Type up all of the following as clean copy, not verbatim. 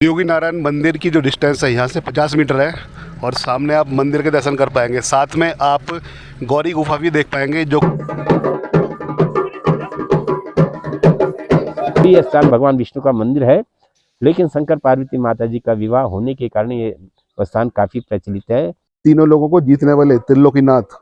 योगी नारायण मंदिर की जो डिस्टेंस है यहाँ से 50 मीटर है और सामने आप मंदिर के दर्शन कर पाएंगे। साथ में आप गौरी गुफा भी देख पाएंगे जो ये स्थान भगवान विष्णु का मंदिर है, लेकिन शंकर पार्वती माता जी का विवाह होने के कारण ये स्थान काफी प्रचलित है। तीनों लोगों को जीतने वाले त्रिलोकीनाथ,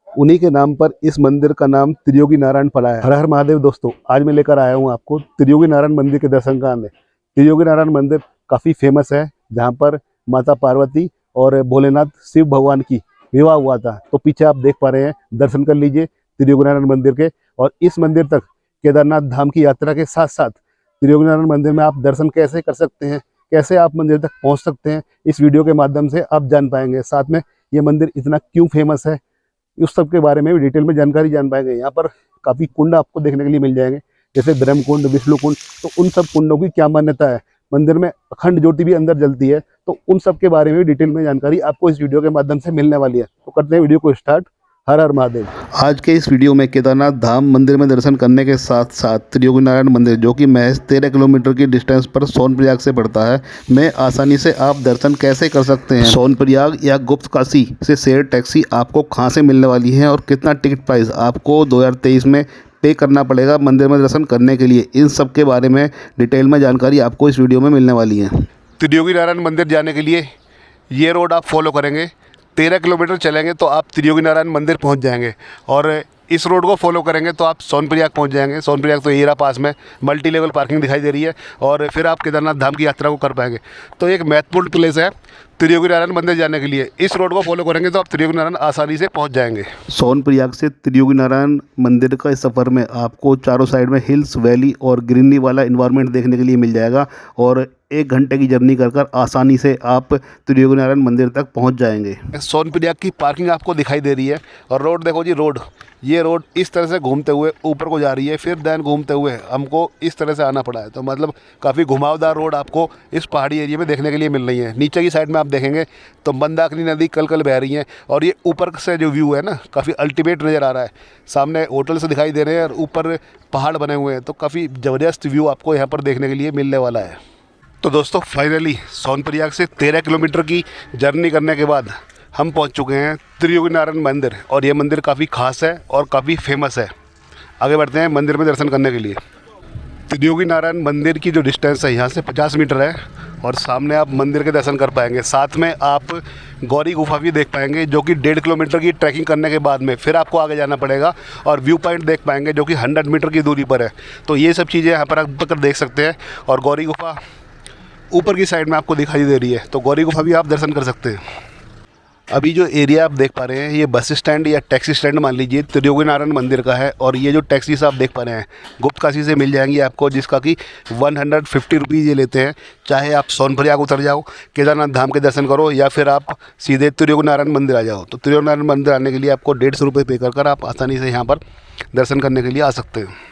उन्हीं के नाम पर इस मंदिर का नाम त्रियोगी नारायण पड़ा है। हर हर महादेव दोस्तों, आज मैं लेकर आया हूँ आपको त्रियोगी नारायण मंदिर के दर्शन कराने। त्रियोगी नारायण मंदिर काफ़ी फेमस है, जहाँ पर माता पार्वती और भोलेनाथ शिव भगवान की विवाह हुआ था। तो पीछे आप देख पा रहे हैं, दर्शन कर लीजिए त्रियोगी नारायण मंदिर के। और इस मंदिर तक केदारनाथ धाम की यात्रा के साथ साथ त्रियोगी नारायण मंदिर में आप दर्शन कैसे कर सकते हैं, कैसे आप मंदिर तक पहुँच सकते हैं, इस वीडियो के माध्यम से आप जान पाएंगे। साथ में ये मंदिर इतना क्यों फेमस है, उस सब के बारे में भी डिटेल में जानकारी जान पाएंगे। यहाँ पर काफ़ी कुंड आपको देखने के लिए मिल जाएंगे, जैसे ब्रह्म कुंड, विष्णु कुंड। तो उन सब कुंडों की क्या मान्यता है, मंदिर में अखंड ज्योति भी अंदर जलती है, तो उन सब के बारे में भी डिटेल में जानकारी आपको इस वीडियो के माध्यम से मिलने वाली है। तो करते हैं वीडियो को स्टार्ट। हर हर महादेव। आज के इस वीडियो में केदारनाथ धाम मंदिर में दर्शन करने के साथ साथ त्रियोगी नारायण मंदिर, जो कि महज 13 किलोमीटर की डिस्टेंस पर सोनप्रयाग से पड़ता है, में आसानी से आप दर्शन कैसे कर सकते हैं। सोनप्रयाग या गुप्त काशी से शेयर टैक्सी आपको कहां से मिलने वाली है और कितना टिकट प्राइस आपको 2023 में पे करना पड़ेगा मंदिर में दर्शन करने के लिए, इन सब के बारे में डिटेल में जानकारी आपको इस वीडियो में मिलने वाली है। त्रियोगी नारायण मंदिर जाने के लिए ये रोड आप फॉलो करेंगे, 13 किलोमीटर चलेंगे तो आप त्रियोगी नारायण मंदिर पहुंच जाएंगे। और इस रोड को फॉलो करेंगे तो आप सोनप्रयाग पहुंच जाएंगे। सोनप्रयाग तो येरा पास में मल्टी लेवल पार्किंग दिखाई दे रही है, और फिर आप केदारनाथ धाम की यात्रा को कर पाएंगे। तो एक महत्वपूर्ण प्लेस है त्रियोगी नारायण मंदिर जाने के लिए। इस रोड को फॉलो करेंगे तो आप त्रियोगी नारायण आसानी से पहुंच जाएंगे। सोनप्रयाग से त्रियोगी नारायण मंदिर का इस सफ़र में आपको चारों साइड में हिल्स, वैली और ग्रीनरी वाला इन्वायरमेंट देखने के लिए मिल जाएगा, और 1 घंटे की जर्नी कर आसानी से आप त्रियोगी नारायण मंदिर तक पहुंच जाएंगे। सोनप्रयाग की पार्किंग आपको दिखाई दे रही है, और रोड देखो जी, ये रोड इस तरह से घूमते हुए ऊपर को जा रही है, फिर दैन घूमते हुए हमको इस तरह से आना पड़ा है। तो मतलब काफ़ी घुमावदार रोड आपको इस पहाड़ी एरिया में देखने के लिए मिल रही है। नीचे की साइड में आप देखेंगे तो मंदाकिनी नदी कल कल बह रही है, और ये ऊपर से जो व्यू है ना, काफ़ी अल्टीमेट नज़र आ रहा है। सामने होटल से दिखाई दे रहे हैं और ऊपर पहाड़ बने हुए हैं, तो काफ़ी ज़बरदस्त व्यू आपको यहाँ पर देखने के लिए मिलने वाला है। तो दोस्तों, फाइनली सोनप्रयाग से 13 किलोमीटर की जर्नी करने के बाद हम पहुंच चुके हैं त्रियोगी नारायण मंदिर, और ये मंदिर काफ़ी खास है और काफ़ी फेमस है। आगे बढ़ते हैं मंदिर में दर्शन करने के लिए। त्रियोगी नारायण मंदिर की जो डिस्टेंस है यहाँ से 50 मीटर है, और सामने आप मंदिर के दर्शन कर पाएंगे। साथ में आप गौरी गुफा भी देख पाएंगे, जो कि 1.5 किलोमीटर की ट्रैकिंग करने के बाद में फिर आपको आगे जाना पड़ेगा, और व्यू पॉइंट देख पाएंगे जो कि 100 मीटर की दूरी पर है। तो ये सब चीज़ें यहाँ पर आप देख सकते हैं, और गौरी गुफा ऊपर की साइड में आपको दिखाई दे रही है, तो गौरी गुफा भी आप दर्शन कर सकते हैं। अभी जो एरिया आप देख पा रहे हैं, ये बस स्टैंड या टैक्सी स्टैंड मान लीजिए त्रियोगी नारायण मंदिर का है, और ये जो टैक्सीज आप देख पा रहे हैं गुप्त काशी से मिल जाएंगी आपको, जिसका कि 150 रुपीज़ ये लेते हैं। चाहे आप सोनप्रयाग उतर जाओ, केदारनाथ धाम के दर्शन करो, या फिर आप सीधे त्रियोगी नारायण मंदिर आ जाओ, तो त्रियोगी नारायण मंदिर आने के लिए आपको 150 रुपये पे कर आप आसानी से यहाँ पर दर्शन करने के लिए आ सकते हैं।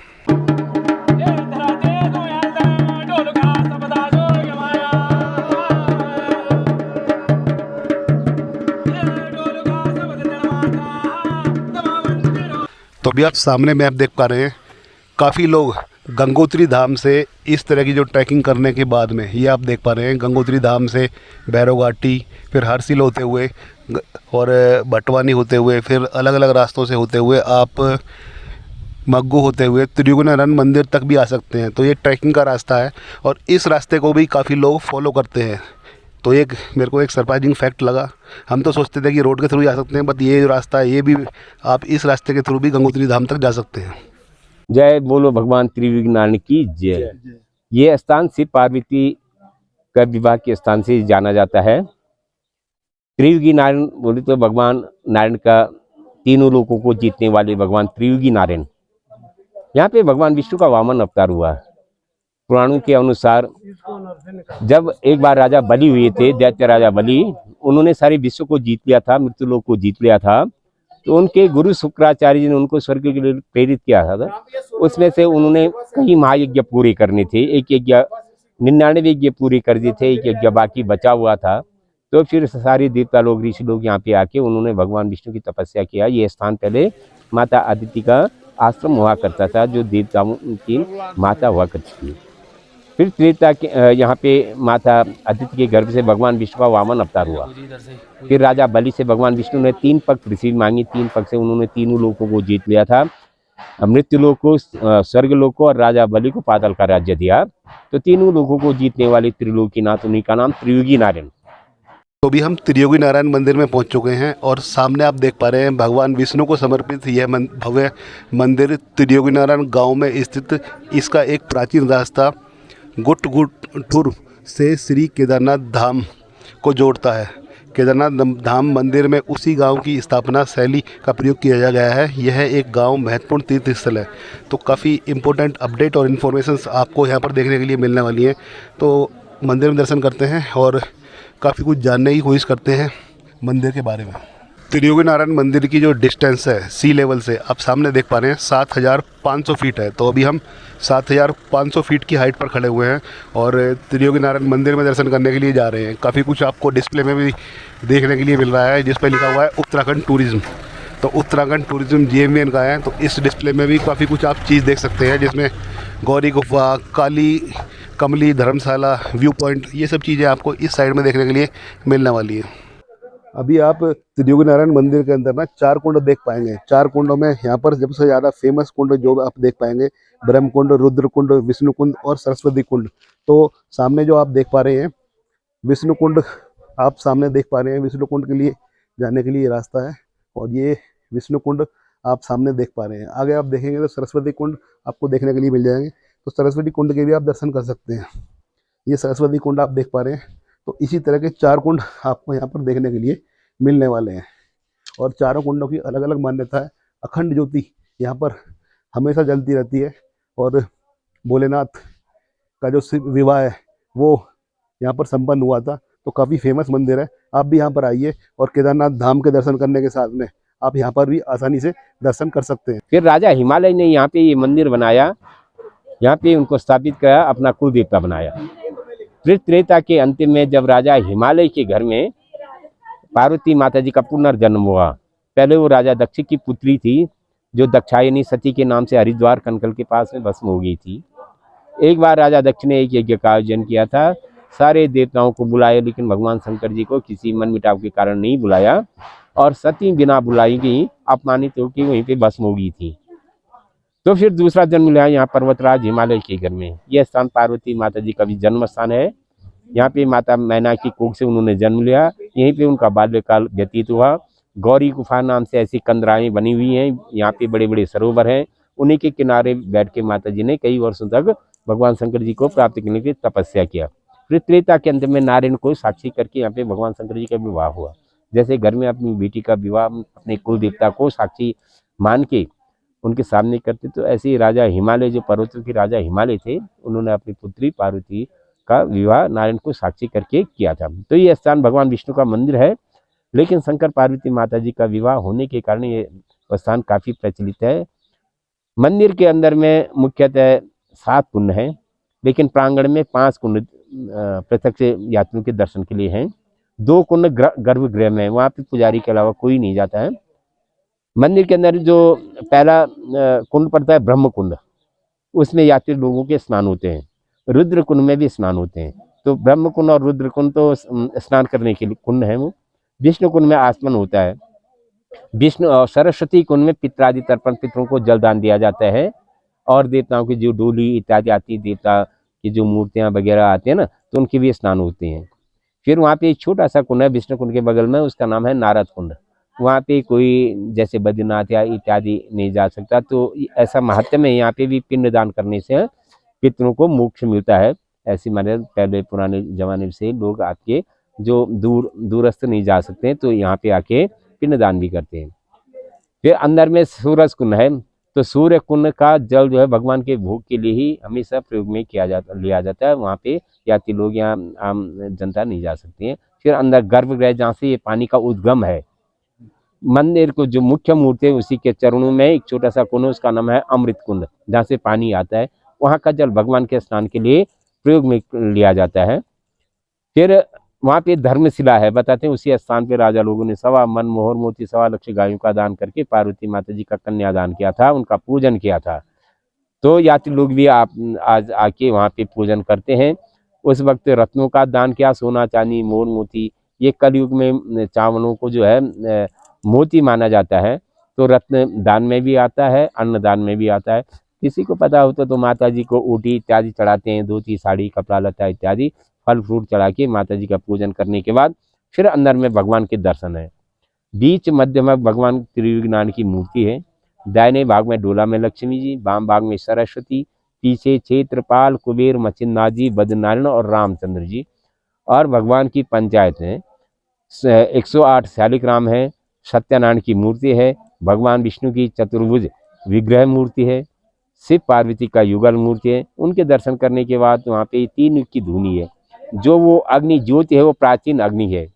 तो अभी आप सामने मैप देख पा रहे हैं, काफ़ी लोग गंगोत्री धाम से इस तरह की जो ट्रैकिंग करने के बाद में, ये आप देख पा रहे हैं गंगोत्री धाम से भैरव घाटी, फिर हरसिल होते हुए और भटवानी होते हुए, फिर अलग अलग रास्तों से होते हुए आप मग्गू होते हुए त्रियोगी नारायण मंदिर तक भी आ सकते हैं। तो ये ट्रैकिंग का रास्ता है, और इस रास्ते को भी काफ़ी लोग फॉलो करते हैं। तो एक मेरे को एक सरप्राइजिंग फैक्ट लगा, हम तो सोचते थे कि रोड के थ्रू जा सकते हैं, बट ये जो रास्ता है, ये भी आप इस रास्ते के थ्रू भी गंगोत्री धाम तक जा सकते हैं। जय बोलो भगवान त्रियोगी नारायण की जय। ये स्थान शिव पार्वती का विवाह के स्थान से जाना जाता है। त्रियोगी नारायण बोले तो भगवान नारायण का तीनों लोगों को जीतने वाले भगवान त्रियोगी नारायण, यहाँ पे भगवान विष्णु का वामन अवतार हुआ। पुराणों के अनुसार जब एक बार राजा बलि हुए थे, दैत्य राजा बलि, उन्होंने सारे विश्व को जीत लिया था, मृत्युलोक को जीत लिया था। तो उनके गुरु शुक्राचार्य जी ने उनको स्वर्ग के लिए प्रेरित किया था। उसमें से उन्होंने कई महायज्ञ पूरे करने थे, एक यज्ञ 99 यज्ञ पूरे कर दिए थे, एक यज्ञ बाकी बचा हुआ था। तो फिर सारे देवता लोग, ऋषि लोग यहाँ पे आके उन्होंने भगवान विष्णु की तपस्या किया। ये स्थान पहले माता आदिति का आश्रम हुआ करता था, जो देवताओं की माता हुआ करती थी। फिर त्रेता के यहाँ पे माता अदिति के गर्भ से भगवान विष्णु का वामन अवतार हुआ। फिर राजा बलि से भगवान विष्णु ने 3 पग पृथ्वी मांगी, 3 पग से उन्होंने तीनों लोकों को जीत लिया था। मृत्यु लोक को, स्वर्ग लोक को और राजा बलि को पाताल का राज्य दिया। तो तीनों लोगों को जीतने वाले त्रिलोकीनाथ, उन्हीं का नाम त्रियोगी नारायण। तो अभी हम त्रियोगी नारायण मंदिर में पहुंच चुके हैं और सामने आप देख पा रहे हैं भगवान विष्णु को समर्पित यह भव्य मंदिर त्रियोगी नारायण गांव में स्थित। इसका एक प्राचीन रास्ता गुटगुटुर से श्री केदारनाथ धाम को जोड़ता है। केदारनाथ धाम मंदिर में उसी गांव की स्थापना शैली का प्रयोग किया गया है। यह एक गांव महत्वपूर्ण तीर्थ स्थल है। तो काफ़ी इम्पोर्टेंट अपडेट और इन्फॉर्मेशंस आपको यहाँ पर देखने के लिए मिलने वाली हैं। तो मंदिर में दर्शन करते हैं और काफ़ी कुछ जानने की कोशिश करते हैं मंदिर के बारे में। त्रियोगी नारायण मंदिर की जो डिस्टेंस है सी लेवल से आप सामने देख पा रहे हैं 7,500 फीट है। तो अभी हम 7,500 फीट की हाइट पर खड़े हुए हैं और त्रियोगी नारायण मंदिर में दर्शन करने के लिए जा रहे हैं। काफ़ी कुछ आपको डिस्प्ले में भी देखने के लिए मिल रहा है जिस पर लिखा हुआ है उत्तराखंड टूरिज़्म। तो उत्तराखंड टूरिज़्म JMVN का है। तो इस डिस्प्ले में भी काफ़ी कुछ आप चीज़ देख सकते हैं जिसमें गौरी गुफा, काली कमली धर्मशाला, व्यू पॉइंट, ये सब चीज़ें आपको इस साइड में देखने के लिए मिलने वाली है। अभी आप त्रियोगी नारायण मंदिर के अंदर ना 4 कुंड देख पाएंगे। 4 कुंडों में यहाँ पर सबसे ज़्यादा फेमस कुंड जो आप देख पाएंगे ब्रह्म कुंड, रुद्र कुंड, विष्णु कुंड और सरस्वती कुंड। तो सामने जो आप देख पा रहे हैं विष्णु कुंड, आप सामने देख पा रहे हैं विष्णु कुंड के लिए जाने के लिए रास्ता है और ये विष्णु कुंड आप सामने देख पा रहे हैं। आगे आप देखेंगे तो सरस्वती कुंड आपको देखने के लिए मिल जाएंगे। तो सरस्वती कुंड के भी आप दर्शन कर सकते हैं। ये सरस्वती कुंड आप देख पा रहे हैं। तो इसी तरह के 4 कुंड आपको यहाँ पर देखने के लिए मिलने वाले हैं और चारों कुंडों की अलग अलग मान्यता है। अखंड ज्योति यहाँ पर हमेशा जलती रहती है और भोलेनाथ का जो विवाह है वो यहाँ पर संपन्न हुआ था। तो काफ़ी फेमस मंदिर है। आप भी यहाँ पर आइए और केदारनाथ धाम के दर्शन करने के साथ में आप यहाँ पर भी आसानी से दर्शन कर सकते हैं। फिर राजा हिमालय ने यहाँ पे ये मंदिर बनाया, यहाँ पे उनको स्थापित किया, अपना कुल देवता बनाया। फिर त्रेता के अंतिम में जब राजा हिमालय के घर में पार्वती माता जी का पुनर्जन्म हुआ, पहले वो राजा दक्ष की पुत्री थी जो दक्षायनी सती के नाम से हरिद्वार कनकल के पास में भस्म हो गई थी। एक बार राजा दक्ष ने एक यज्ञ का आयोजन किया था, सारे देवताओं को बुलाया, लेकिन भगवान शंकर जी को किसी मन मिटाव के कारण नहीं बुलाया और सती बिना बुलाई गई अपमानित होकर वहीं पे भस्म हो गई थी। तो फिर दूसरा जन्म लिया यहाँ पर्वतराज हिमालय के घर में। यह स्थान पार्वती माता जी का भी जन्म स्थान है। यहाँ पे माता मैना की कोख से उन्होंने जन्म लिया, यहीं पे उनका बाल्यकाल व्यतीत हुआ। गौरी गुफा नाम से ऐसी कंदराएं बनी हुई हैं, यहाँ पे बड़े बड़े सरोवर हैं, उन्हीं के किनारे बैठ के माता जी ने कई वर्षों तक भगवान शंकर जी को प्राप्त करने की तपस्या किया। फिर त्रेता के अंत में नारायण को साक्षी करके यहाँ पे भगवान शंकर जी का विवाह हुआ। जैसे घर में अपनी बेटी का विवाह अपने कुल देवता को साक्षी मान के उनके सामने करते, तो ऐसे ही राजा हिमालय, जो पर्वतों के राजा हिमालय थे, उन्होंने अपनी पुत्री पार्वती का विवाह नारायण को साक्षी करके किया था। तो ये स्थान भगवान विष्णु का मंदिर है, लेकिन शंकर पार्वती माता जी का विवाह होने के कारण ये स्थान काफ़ी प्रचलित है। मंदिर के अंदर में मुख्यतः 7 कुंड हैं, लेकिन प्रांगण में 5 कुंड प्रत्यक्ष यात्रियों के दर्शन के लिए हैं। 2 कुंड गर्भगृह में, वहाँ पे पुजारी के अलावा कोई नहीं जाता है। मंदिर के अंदर जो पहला कुंड पड़ता है ब्रह्म कुंड, उसमें यात्री लोगों के स्नान होते हैं। रुद्र कुंड में भी स्नान होते हैं। तो ब्रह्म कुंड और रुद्र कुंड तो स्नान करने के लिए कुंड है वो। विष्णु कुंड में आसमन होता है। विष्णु और सरस्वती कुंड में पितरादि तर्पण, पितरों को जलदान दिया जाता है और देवताओं की जो डोली इत्यादि आती है, देवता की जो मूर्तियां वगैरह आती है ना, तो उनके भी स्नान होते हैं। फिर वहाँ पे एक छोटा सा कुंड है विष्णु कुंड के बगल में, उसका नाम है नारद कुंड। वहाँ पे कोई जैसे बद्रीनाथ या इत्यादि नहीं जा सकता। तो ऐसा महत्व है यहाँ पे भी, पिंडदान करने से पितरों को मोक्ष मिलता है। ऐसी माने पहले पुराने जमाने से लोग आपके जो दूरस्थ नहीं जा सकते हैं, तो यहाँ पे आके पिंडदान भी करते हैं। फिर अंदर में सूरज कुंड है। तो सूर्य कुंड का जल जो है भगवान के भोग के लिए ही हमेशा प्रयोग में लिया जाता है। वहाँ पे यात्री लोग, यहाँ आम जनता नहीं जा सकती है। फिर अंदर गर्भगृह, जहाँ से ये पानी का उद्गम है, मंदिर को जो मुख्य मूर्ति है उसी के चरणों में एक छोटा सा कुंड, उसका नाम है अमृत कुंड, जहाँ से पानी आता है। वहाँ का जल भगवान के स्नान के लिए प्रयोग में लिया जाता है। फिर वहाँ पे धर्मशिला है, बताते हैं उसी स्थान पे राजा लोगों ने 1.25 मन मोहर मोती 1.25 लाख गायों का दान करके पार्वती माता जी का कन्यादान किया था, उनका पूजन किया था। तो यात्री लोग भी आप आज आके वहाँ पे पूजन करते हैं। उस वक्त रत्नों का दान, क्या सोना चांदी मोर मोती, ये कलयुग में चावलों को जो है मोती माना जाता है, तो रत्न दान में भी आता है, अन्न दान में भी आता है। किसी को पता हो तो माता जी को ऊटी इत्यादि चढ़ाते हैं, धोती साड़ी कपड़ा लता इत्यादि फल फ्रूट चढ़ा के माता जी का पूजन करने के बाद फिर अंदर में भगवान के दर्शन है। बीच मध्य में भगवान त्रिविघ्नान की मूर्ति है। दाहिने भाग में डोला में लक्ष्मी जी, वाम भाग में सरस्वती, पीछे क्षेत्रपाल कुबेर मचिन्नाथ जी बद्रनारायण और रामचंद्र जी। और भगवान की पंचायत है, 108 शालिग्राम है, सत्यनारायण की मूर्ति है, भगवान विष्णु की चतुर्भुज विग्रह मूर्ति है, शिव पार्वती का युगल मूर्ति है। उनके दर्शन करने के बाद वहाँ पे 3 युग की धुनी है, जो वो अग्नि ज्योति है, वो प्राचीन अग्नि है।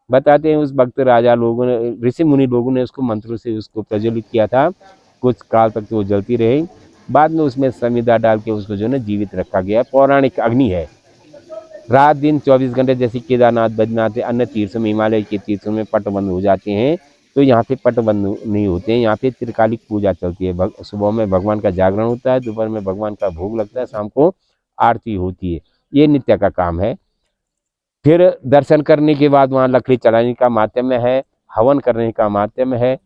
बताते हैं उस वक्त राजा लोगों ने, ऋषि मुनि लोगों ने उसको मंत्रों से उसको प्रज्वलित किया था, कुछ काल तक तो वो जलती रही। बाद में उसमें समिधा डाल के उसको जो है जीवित रखा गया। पौराणिक अग्नि है। रात दिन 24 घंटे, जैसे केदारनाथ बद्रीनाथ अन्य तीर्थों में, हिमालय के तीर्थों में पट बंद हो जाते हैं, तो यहाँ पे पट बंद नहीं होते हैं। यहाँ पे त्रिकालिक पूजा चलती है। सुबह में भगवान का जागरण होता है, दोपहर में भगवान का भोग लगता है, शाम को आरती होती है। ये नित्य का काम है। फिर दर्शन करने के बाद वहाँ लकड़ी चढ़ाने का माध्यम है, हवन करने का माध्यम है।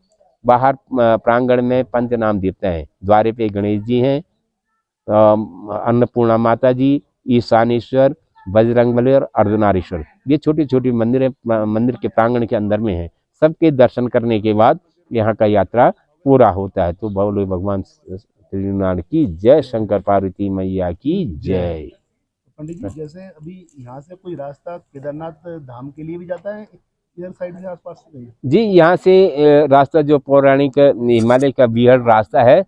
बाहर प्रांगण में पंच नाम देवता हैं। द्वारे पे गणेश जी हैं, अन्नपूर्णा माता जी, ईशानेश्वर, बजरंगबली और अर्धनारीश्वर। ये छोटी छोटी मंदिर है, मंदिर के प्रांगण के अंदर में है। सबके दर्शन करने के बाद यहाँ का यात्रा पूरा होता है। तो बोलो भगवान त्रिनारायण की जय, शंकर पार्वती मैया की जय। पंडित जी, जैसे अभी यहाँ से कोई रास्ता केदारनाथ धाम के लिए भी जाता है इधर साइड से, आसपास से? जी, यहाँ से रास्ता जो पौराणिक हिमालय का बिहड़ रास्ता है,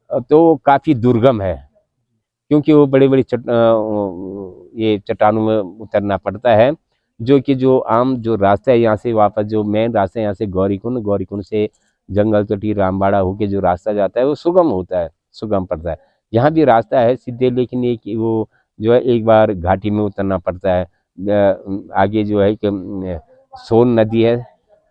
तो काफ़ी दुर्गम है, क्योंकि वो बड़ी बड़ी ये चट्टानों में उतरना पड़ता है। जो कि जो आम जो रास्ता है यहाँ से वापस, जो मेन रास्ता है यहाँ से गौरीकुंड, गौरीकुंड से जंगल चोटी रामबाड़ा होके जो रास्ता जाता है वो सुगम होता है, सुगम पड़ता है। यहाँ भी रास्ता है सीधे, लेकिन एक वो जो है एक बार घाटी में उतरना पड़ता है। आगे जो है कि सोन नदी है,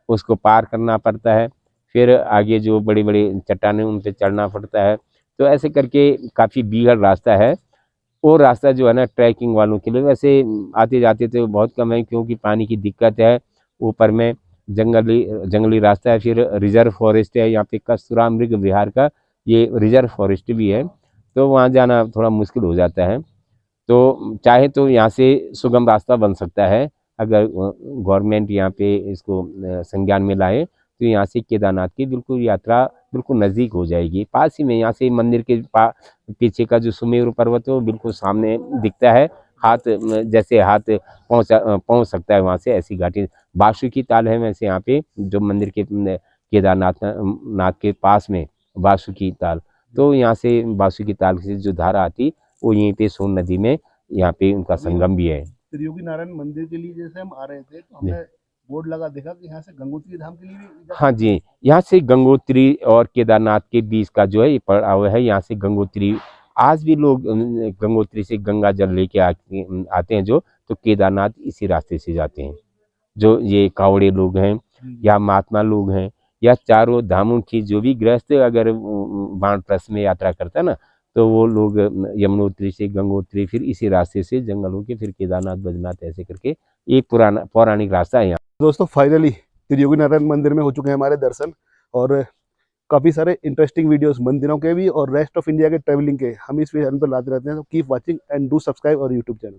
उसको पार करना पड़ता है। फिर आगे जो बड़ी बड़ी चट्टानें उन पे चढ़ना पड़ता है। तो ऐसे करके काफ़ी बीहड़ रास्ता है। वो रास्ता जो है ना ट्रैकिंग वालों के लिए, वैसे आते जाते तो बहुत कम है, क्योंकि पानी की दिक्कत है। ऊपर में जंगली जंगली रास्ता है, फिर रिजर्व फॉरेस्ट है यहाँ पे, कस्तूरा मृग विहार का ये रिजर्व फॉरेस्ट भी है, तो वहाँ जाना थोड़ा मुश्किल हो जाता है। तो चाहे तो यहाँ से सुगम रास्ता बन सकता है, अगर गवर्नमेंट यहाँ पे इसको संज्ञान में लाए, तो यहाँ से केदारनाथ की बिल्कुल यात्रा बिल्कुल नज़दीक हो जाएगी। पास ही में यहाँ से मंदिर के पीछे का जो सुमेरु पर्वत है वो बिल्कुल सामने दिखता है। हाथ जैसे हाथ पहुँच सकता है वहाँ से, ऐसी घाटी। बासुकी ताल है वैसे यहाँ पे, जो मंदिर के केदारनाथ नाथ के पास में बासुकी ताल। तो यहाँ से बासुकी ताल से जो धारा आती, वो यहीं पे सोन नदी में यहाँ पे उनका संगम भी है। त्रियोगी नारायण मंदिर के लिए जैसे हम आ रहे थे तो हमने बोर्ड लगा देखा कि यहाँ से गंगोत्री धाम के लिए भी हाँ जी, यहाँ से गंगोत्री और केदारनाथ के बीच का जो है ये पड़ाव है। यहाँ से गंगोत्री, आज भी लोग गंगोत्री से गंगा जल लेके आते हैं जो, तो केदारनाथ इसी रास्ते से जाते हैं। जो ये कावड़े लोग हैं या महात्मा लोग हैं या चारों धामों की जो भी गृहस्थ अगर वानप्रस्थ में यात्रा करता है ना, तो वो लोग यमुनोत्री से गंगोत्री, फिर इसी रास्ते से जंगल होके फिर केदारनाथ बद्रीनाथ, ऐसे करके एक पुराना पौराणिक रास्ता है यहाँ। दोस्तों फाइनली त्रियोगी नारायण मंदिर में हो चुके हैं हमारे दर्शन, और काफ़ी सारे इंटरेस्टिंग वीडियोस मंदिरों के भी और रेस्ट ऑफ इंडिया के ट्रैवलिंग के हम इस चैनल पर लाते रहते हैं। तो keep watching and do subscribe और यूट्यूब चैनल।